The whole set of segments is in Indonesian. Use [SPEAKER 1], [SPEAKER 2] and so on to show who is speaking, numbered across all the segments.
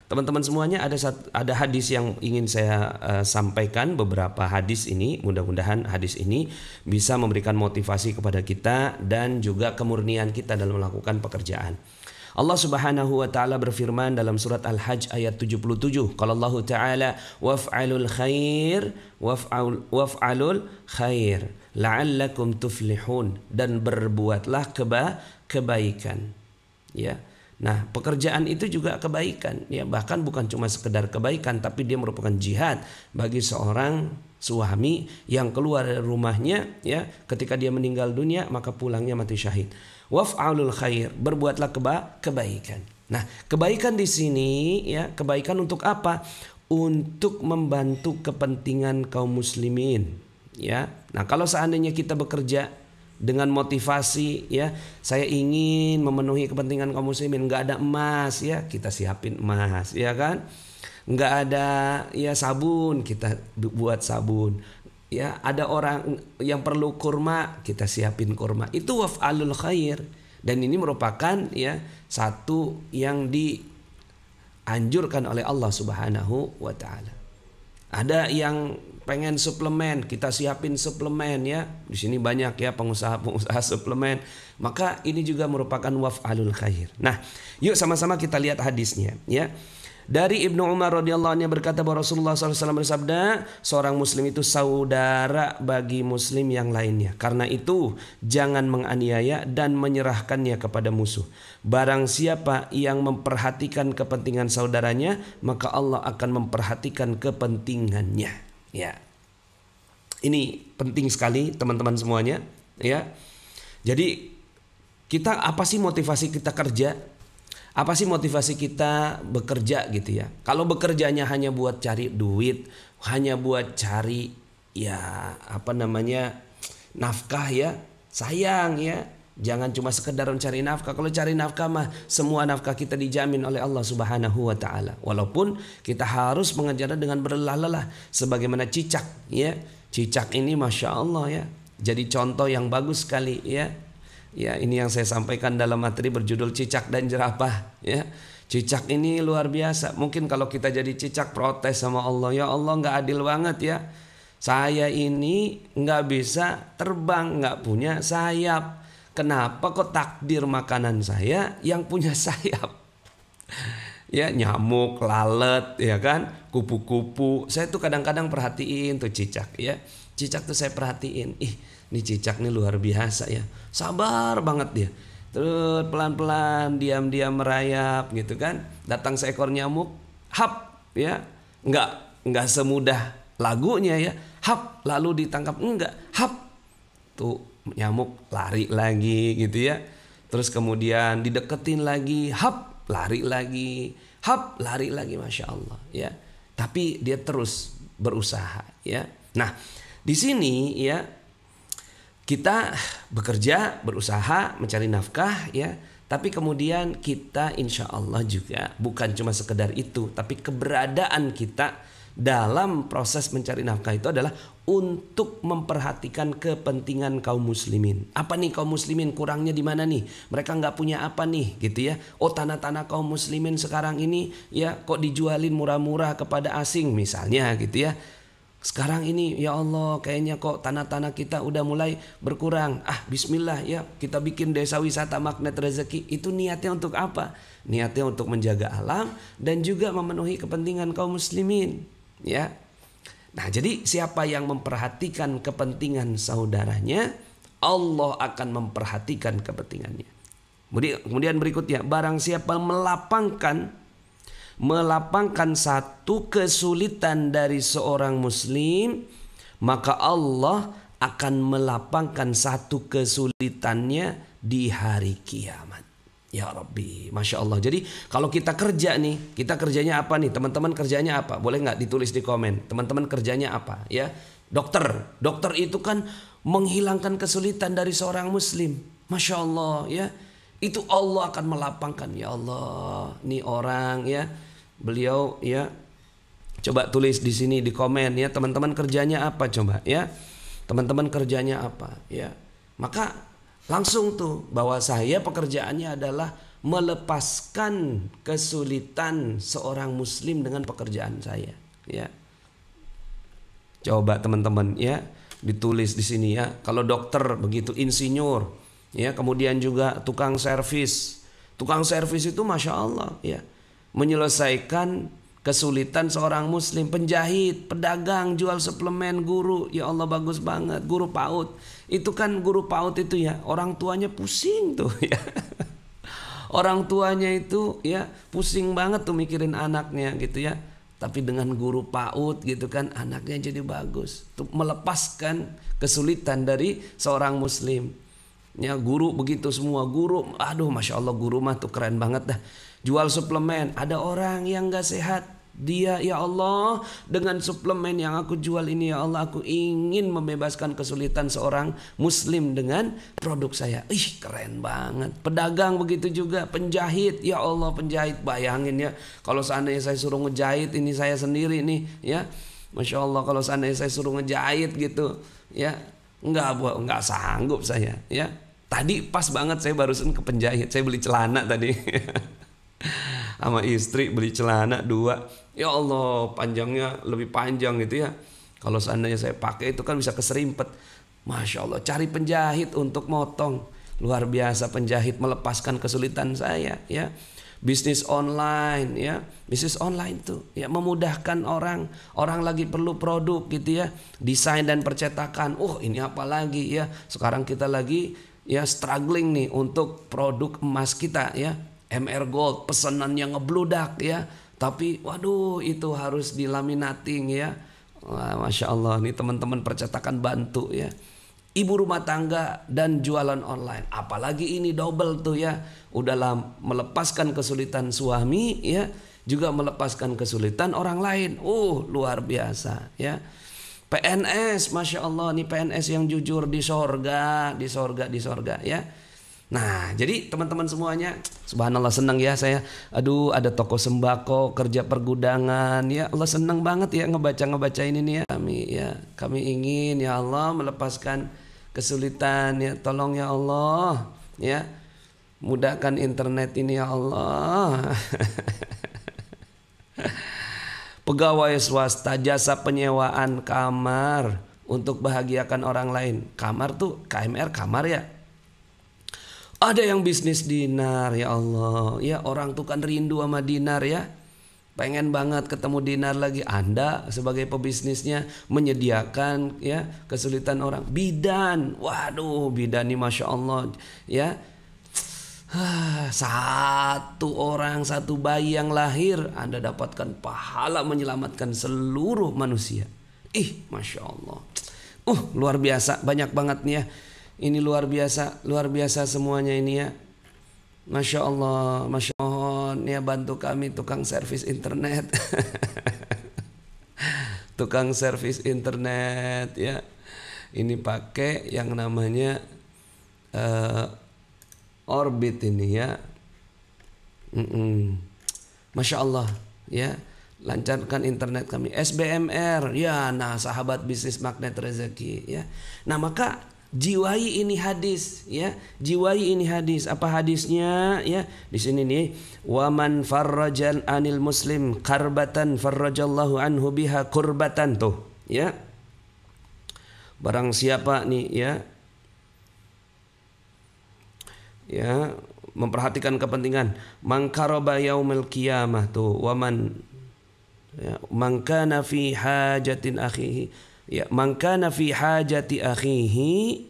[SPEAKER 1] teman-teman semuanya ada hadis yang ingin saya sampaikan, beberapa hadis ini. Mudah-mudahan hadis ini bisa memberikan motivasi kepada kita dan juga kemurnian kita dalam melakukan pekerjaan. Allah Subhanahu wa taala berfirman dalam surat Al-Hajj ayat 77. Qala Allah taala waf'alul khair waf'alul khair la'allakum tuflihun, dan berbuatlah kebaikan. Ya. Nah, pekerjaan itu juga kebaikan, ya, bahkan bukan cuma sekedar kebaikan, tapi dia merupakan jihad bagi seorang suami yang keluar dari rumahnya, ya, ketika dia meninggal dunia maka pulangnya mati syahid. Waf'alul khair, berbuatlah kebaikan. Nah, kebaikan di sini, ya, kebaikan untuk apa? Untuk membantu kepentingan kaum muslimin, ya. Nah, kalau seandainya kita bekerja dengan motivasi, ya, saya ingin memenuhi kepentingan kaum muslimin, nggak ada emas, ya, kita siapin emas, ya kan? Nggak ada, ya, sabun, kita buat sabun, ya. Ada orang yang perlu kurma, kita siapin kurma. Itu waf'alul khair, dan ini merupakan, ya, satu yang dianjurkan oleh Allah Subhanahu wa taala. Ada yang pengen suplemen, kita siapin suplemen, ya. Di sini banyak, ya, pengusaha-pengusaha suplemen. Maka ini juga merupakan waf'alul khair. Nah, yuk sama-sama kita lihat hadisnya, ya. Dari Ibnu Umar radhiyallahu anhu berkata bahwa Rasulullah SAW bersabda, seorang muslim itu saudara bagi muslim yang lainnya. Karena itu jangan menganiaya dan menyerahkannya kepada musuh. Barang siapa yang memperhatikan kepentingan saudaranya, maka Allah akan memperhatikan kepentingannya. Ya, ini penting sekali teman-teman semuanya, ya. Jadi kita, apa sih motivasi kita kerja? Apa sih motivasi kita bekerja gitu, ya? Kalau bekerjanya hanya buat cari duit, hanya buat cari, ya, apa namanya, nafkah, ya, sayang, ya. Jangan cuma sekedar mencari nafkah. Kalau cari nafkah mah semua nafkah kita dijamin oleh Allah Subhanahu wa taala. Walaupun kita harus mengejarnya dengan berlelah-lelah, sebagaimana cicak, ya. Cicak ini Masya Allah, ya, jadi contoh yang bagus sekali, ya. Ya, ini yang saya sampaikan dalam materi berjudul Cicak dan Jerapah, ya. Cicak ini luar biasa. Mungkin kalau kita jadi cicak protes sama Allah, ya Allah, nggak adil banget, ya. Saya ini nggak bisa terbang, nggak punya sayap. Kenapa kok takdir makanan saya yang punya sayap? Ya, nyamuk, lalat, ya kan, kupu-kupu. Saya tuh kadang-kadang perhatiin tuh cicak, ya. Cicak tuh saya perhatiin, ini cicak nih luar biasa, ya. Sabar banget dia. Terus pelan-pelan, diam-diam merayap gitu kan. Datang seekor nyamuk, hap, ya. Enggak semudah lagunya, ya. Hap, lalu ditangkap, enggak. Hap. Tuh nyamuk lari lagi gitu, ya. Terus kemudian dideketin lagi, hap, lari lagi. Hap, lari lagi, Masya Allah, ya. Tapi dia terus berusaha, ya. Nah, di sini, ya, kita bekerja, berusaha, mencari nafkah, ya. Tapi kemudian kita insya Allah juga bukan cuma sekedar itu, tapi keberadaan kita dalam proses mencari nafkah itu adalah untuk memperhatikan kepentingan kaum muslimin. Apa nih kaum muslimin, kurangnya di mana nih? Mereka nggak punya apa nih, gitu, ya. Oh, tanah-tanah kaum muslimin sekarang ini, ya, kok dijualin murah-murah kepada asing misalnya, gitu, ya. Sekarang ini, ya Allah, kayaknya kok tanah-tanah kita udah mulai berkurang. Bismillah, ya, kita bikin desa wisata magnet rezeki. Itu niatnya untuk apa? Niatnya untuk menjaga alam dan juga memenuhi kepentingan kaum muslimin, ya. Nah, jadi siapa yang memperhatikan kepentingan saudaranya, Allah akan memperhatikan kepentingannya. Kemudian berikutnya, barang siapa melapangkan satu kesulitan dari seorang muslim, maka Allah akan melapangkan satu kesulitannya di hari kiamat. Ya Rabbi, Masya Allah. Jadi kalau kita kerja nih, kita kerjanya apa nih? Teman-teman kerjanya apa? Boleh nggak ditulis di komen? Teman-teman kerjanya apa? Ya, dokter. Dokter itu kan menghilangkan kesulitan dari seorang muslim. Masya Allah, ya. Itu Allah akan melapangkan. Ya Allah, nih orang, ya, beliau, ya, coba tulis di sini di komen, ya, teman-teman kerjanya apa, coba, ya, teman-teman kerjanya apa, ya. Maka langsung tuh bahwa saya pekerjaannya adalah melepaskan kesulitan seorang muslim dengan pekerjaan saya, ya. Coba teman-teman ya, ditulis di sini ya. Kalau dokter begitu, insinyur, ya, kemudian juga tukang servis. Tukang servis itu masya Allah ya, menyelesaikan kesulitan seorang muslim. Penjahit, pedagang, jual suplemen, guru, ya Allah bagus banget. Guru PAUD, itu kan guru PAUD itu ya, orang tuanya pusing tuh ya. Orang tuanya itu ya pusing banget tuh mikirin anaknya gitu ya. Tapi dengan guru PAUD gitu kan, anaknya jadi bagus. Tuh melepaskan kesulitan dari seorang muslim. Ya, guru begitu semua, guru, aduh masya Allah guru mah tuh keren banget dah. Jual suplemen, ada orang yang gak sehat, dia ya Allah dengan suplemen yang aku jual ini ya Allah, aku ingin membebaskan kesulitan seorang muslim dengan produk saya. Ih keren banget. Pedagang begitu juga, penjahit, ya Allah penjahit, bayangin ya kalau seandainya saya suruh ngejahit, ini saya sendiri nih ya, masya Allah kalau seandainya saya suruh ngejahit gitu ya, nggak sanggup saya ya. Tadi pas banget saya barusan ke penjahit, saya beli celana tadi sama istri, beli celana 2. Ya Allah panjangnya lebih panjang gitu ya. Kalau seandainya saya pakai itu kan bisa keserimpet. Masya Allah, cari penjahit untuk motong. Luar biasa penjahit melepaskan kesulitan saya ya. Bisnis online ya, bisnis online tuh ya memudahkan orang. Orang lagi perlu produk gitu ya, desain dan percetakan. Oh ini apa lagi ya, sekarang kita lagi ya struggling nih untuk produk emas kita ya, MR Gold, pesanan yang ngebludak ya. Tapi waduh itu harus dilaminating ya. Wah, masya Allah nih teman-teman percetakan bantu ya. Ibu rumah tangga dan jualan online, apalagi ini double tuh ya. Udahlah melepaskan kesulitan suami ya, juga melepaskan kesulitan orang lain. Luar biasa ya. PNS, masya Allah nih PNS yang jujur di sorga, di sorga ya. Nah jadi teman-teman semuanya, subhanallah senang ya saya. Aduh ada toko sembako, kerja pergudangan ya Allah, senang banget ya ngebaca ini nih ya. Kami ingin ya Allah melepaskan kesulitan ya, tolong ya Allah ya, mudahkan internet ini ya Allah. Pegawai swasta, jasa penyewaan kamar untuk bahagiakan orang lain. Kamar tuh KMR, kamar ya. Ada yang bisnis dinar ya Allah. Ya orang tuh kan rindu sama dinar ya. Pengen banget ketemu dinar lagi. Anda sebagai pebisnisnya menyediakan ya kesulitan orang. Bidan, waduh bidan nih masya Allah ya. Satu orang, satu bayi yang lahir, Anda dapatkan pahala menyelamatkan seluruh manusia. Masya Allah. Luar biasa, banyak banget nih ya. Ini luar biasa semuanya ini ya. Masya Allah, masya Allah. Ya bantu kami tukang servis internet. Tukang servis internet ya. Ini pakai yang namanya Orbit ini ya. Masya Allah ya, lancarkan internet kami. SBMR ya, nah sahabat bisnis magnet rezeki ya. Nah maka jiwai ini hadis ya, jiwai ini hadis. Apa hadisnya ya? Di sini nih, waman farrajan anil muslim karbatan farrajallahu anhu biha kurbatan tuh ya. Barang siapa nih ya memperhatikan kepentingan, mangkaraba yaumil qiyamah tuh, waman ya, mangkana fi hajatin akhihi ya, mangkana fi hajati akhihi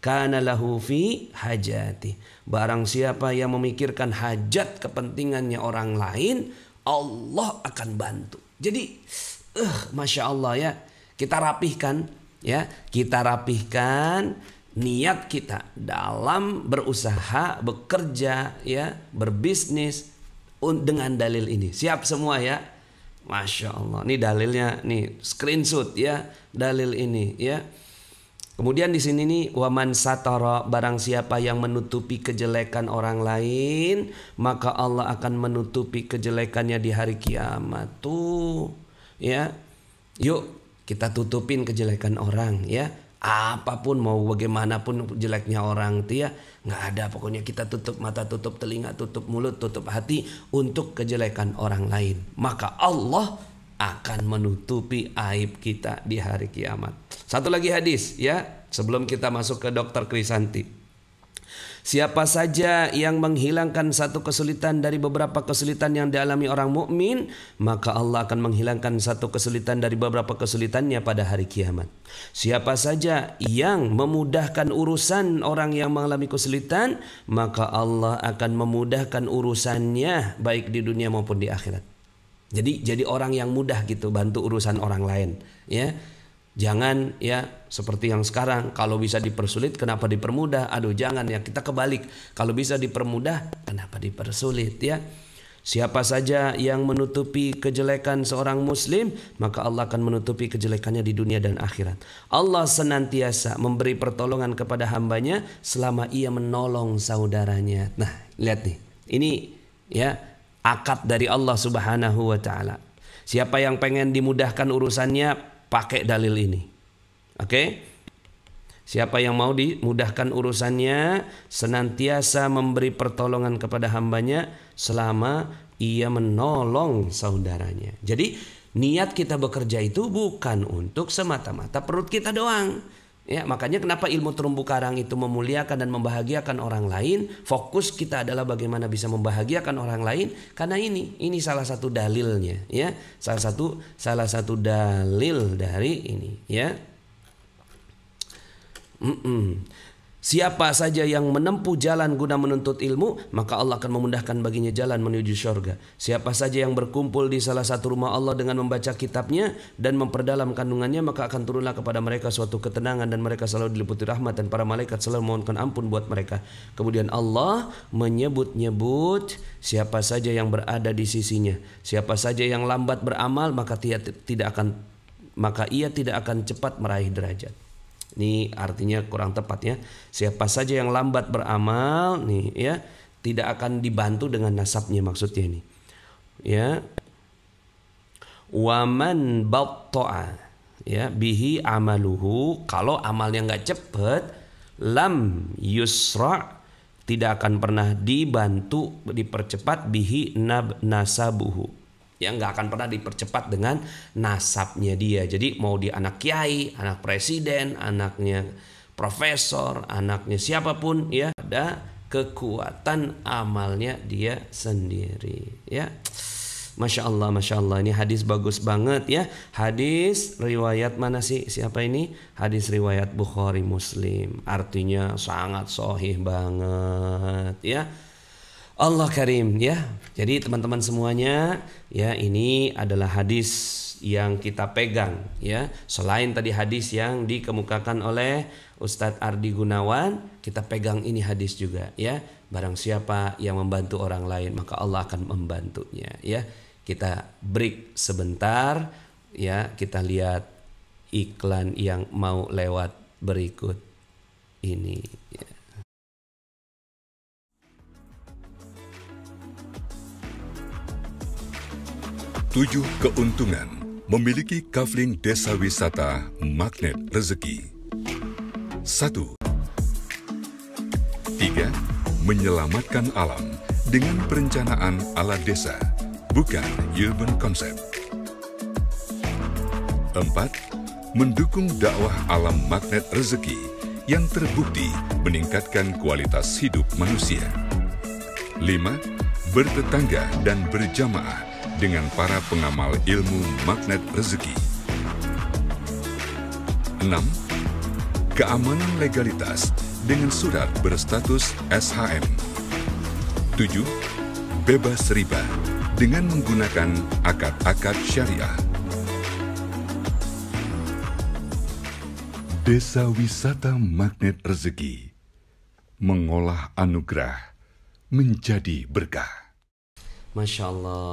[SPEAKER 1] kana lahu fi hajati. Barang siapa yang memikirkan hajat kepentingannya orang lain, Allah akan bantu. Jadi masya Allah ya, kita rapihkan niat kita dalam berusaha, bekerja ya, berbisnis dengan dalil ini. Siap semua ya? Masya Allah. Ini dalilnya nih, screenshot ya, dalil ini ya. Kemudian di sini nih, waman satara, barang siapa yang menutupi kejelekan orang lain, maka Allah akan menutupi kejelekannya di hari kiamat tuh ya. Yuk kita tutupin kejelekan orang ya. Apapun mau bagaimanapun jeleknya orang itu ya nggak ada, pokoknya kita tutup mata, tutup telinga, tutup mulut, tutup hati untuk kejelekan orang lain. Maka Allah akan menutupi aib kita di hari kiamat. Satu lagi hadis ya sebelum kita masuk ke Dr. Krisanti. Siapa saja yang menghilangkan satu kesulitan dari beberapa kesulitan yang dialami orang mukmin, maka Allah akan menghilangkan satu kesulitan dari beberapa kesulitannya pada hari kiamat. Siapa saja yang memudahkan urusan orang yang mengalami kesulitan, maka Allah akan memudahkan urusannya baik di dunia maupun di akhirat. Jadi orang yang mudah gitu bantu urusan orang lain, ya. Jangan ya seperti yang sekarang, kalau bisa dipersulit kenapa dipermudah? Aduh jangan ya, kita kebalik. Kalau bisa dipermudah kenapa dipersulit ya? Siapa saja yang menutupi kejelekan seorang muslim, maka Allah akan menutupi kejelekannya di dunia dan akhirat. Allah senantiasa memberi pertolongan kepada hambanya selama ia menolong saudaranya. Nah lihat nih, ini ya akad dari Allah Subhanahu wa ta'ala. Siapa yang pengen dimudahkan urusannya, pakai dalil ini. Oke? Siapa yang mau dimudahkan urusannya, senantiasa memberi pertolongan kepada hambanya selama ia menolong saudaranya. Jadi niat kita bekerja itu bukan untuk semata-mata perut kita doang. Ya, makanya kenapa ilmu terumbu karang itu memuliakan dan membahagiakan orang lain. Fokus kita adalah bagaimana bisa membahagiakan orang lain. Karena ini salah satu dalilnya, ya. Salah satu dalil dari ini, ya. Siapa saja yang menempuh jalan guna menuntut ilmu, maka Allah akan memudahkan baginya jalan menuju syurga. Siapa saja yang berkumpul di salah satu rumah Allah dengan membaca kitabnya dan memperdalam kandungannya, maka akan turunlah kepada mereka suatu ketenangan dan mereka selalu diliputi rahmat dan para malaikat selalu memohonkan ampun buat mereka. Kemudian Allah menyebut-nyebut siapa saja yang berada di sisinya. Siapa saja yang lambat beramal, maka ia tidak akan cepat meraih derajat. Ini artinya kurang tepat ya. Siapa saja yang lambat beramal nih ya, tidak akan dibantu dengan nasabnya, maksudnya ini. Ya. Waman batta'a ya bihi amaluhu, kalau amalnya enggak cepat, lam yusra, tidak akan pernah dibantu dipercepat bihi nasabuhu. Yang nggak akan pernah dipercepat dengan nasabnya dia. Jadi mau dia anak kiai, anak presiden, anaknya profesor, anaknya siapapun ya, ada kekuatan amalnya dia sendiri ya. Masya Allah, Masya Allah. Ini hadis bagus banget ya. Hadis riwayat mana sih? Siapa ini? Hadis riwayat Bukhari Muslim. Artinya sangat sahih banget ya. Allah Karim ya. Jadi teman-teman semuanya ya, ini adalah hadis yang kita pegang ya. Selain tadi hadis yang dikemukakan oleh Ustadz Ardi Gunawan, kita pegang ini hadis juga ya. Barang siapa yang membantu orang lain, maka Allah akan membantunya ya. Kita break sebentar ya, kita lihat iklan yang mau lewat berikut ini ya.
[SPEAKER 2] 7 keuntungan memiliki kafling desa wisata Magnet Rezeki. 1. 3. Menyelamatkan alam dengan perencanaan ala desa, bukan urban concept. 4. Mendukung dakwah alam Magnet Rezeki yang terbukti meningkatkan kualitas hidup manusia. 5. Bertetangga dan berjamaah dengan para pengamal ilmu Magnet Rezeki. 6. Keamanan legalitas dengan surat berstatus SHM. 7. Bebas riba dengan menggunakan akad-akad syariah. Desa Wisata Magnet Rezeki, mengolah anugerah menjadi berkah.
[SPEAKER 1] Masya Allah.